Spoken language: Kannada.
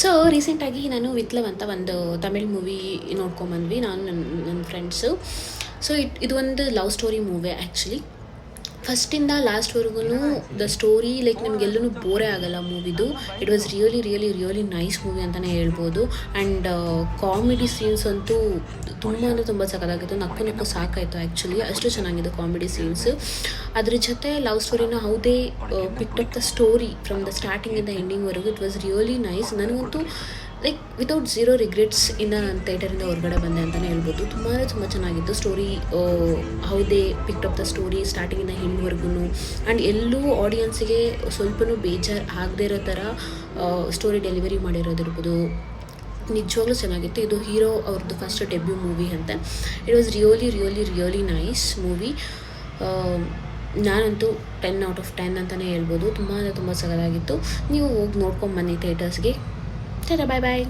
ಸೊ ರೀಸೆಂಟಾಗಿ ನಾನು ವಿತ್ ಲವ್ ಅಂತ ಒಂದು ತಮಿಳ್ ಮೂವಿ ನೋಡ್ಕೊಂಬಂದ್ವಿ ನಾನು ನನ್ನ ಫ್ರೆಂಡ್ಸು. ಸೊ ಇದು ಒಂದು ಲವ್ ಸ್ಟೋರಿ ಮೂವಿ ಆ್ಯಕ್ಚುಲಿ. ಫಸ್ಟಿಂದ ಲಾಸ್ಟ್ವರೆಗೂ ದ ಸ್ಟೋರಿ ಲೈಕ್ ನಿಮಗೆಲ್ಲೂ ಬೋರೇ ಆಗಲ್ಲ ಮೂವಿದು. It was really nice movie ಅಂತಲೇ ಹೇಳ್ಬೋದು. ಆ್ಯಂಡ್ ಕಾಮಿಡಿ ಸೀನ್ಸ್ ಅಂತೂ ತುಂಬ ಅಂದರೆ ತುಂಬ ಸಖತ್ತಾಗಿತ್ತು. ನಕ್ಕು ಸಾಕಾಯಿತು ಆ್ಯಕ್ಚುಲಿ, ಅಷ್ಟು ಚೆನ್ನಾಗಿದೆ ಕಾಮಿಡಿ ಸೀನ್ಸ್. ಅದ್ರ ಜೊತೆ ಲವ್ ಸ್ಟೋರಿನ ಹೌದೇ picked up the story from the ಸ್ಟಾರ್ಟಿಂಗಿಂದ ಎಂಡಿಂಗ್ವರೆಗೂ. It was really nice. ನನಗಂತೂ ಲೈಕ್ ವಿತೌಟ್ ಝೀರೋ ರಿಗ್ರೆಟ್ಸ್ ಇಂದ ನಾನು ಥಿಯೇಟರಿಂದ ಹೊರಗಡೆ ಬಂದೆ ಅಂತಲೇ ಹೇಳ್ಬೋದು. ತುಂಬ ಚೆನ್ನಾಗಿತ್ತು ಸ್ಟೋರಿ. ಹೌದೇ ಪಿಕ್ಡ್ ಅಪ್ ದ ಸ್ಟೋರಿ ಸ್ಟಾರ್ಟಿಂಗಿಂದ ಎಂಡ್ವರೆಗೂ. ಆ್ಯಂಡ್ ಎಲ್ಲೂ ಆಡಿಯನ್ಸಿಗೆ ಸ್ವಲ್ಪನೂ ಬೇಜಾರು ಆಗದೇ ಇರೋ ಥರ ಸ್ಟೋರಿ ಡೆಲಿವರಿ ಮಾಡಿರೋದಿರ್ಬೋದು. ನಿಜವಾಗ್ಲೂ ಚೆನ್ನಾಗಿತ್ತು. ಇದು ಹೀರೋ ಅವ್ರದ್ದು ಫಸ್ಟ್ ಡೆಬ್ಯೂ ಮೂವಿ ಅಂತೆ. It was really nice movie. ನಾನಂತೂ 10/10 ಅಂತಲೇ ಹೇಳ್ಬೋದು. ತುಂಬ ಅಂದರೆ ತುಂಬ ಸಗದಾಗಿತ್ತು. ನೀವು ಹೋಗಿ ನೋಡ್ಕೊಂಬನ್ನಿ ಥಿಯೇಟರ್ಸ್ಗೆ. ಬಾಯ್ ಬಾಯ್.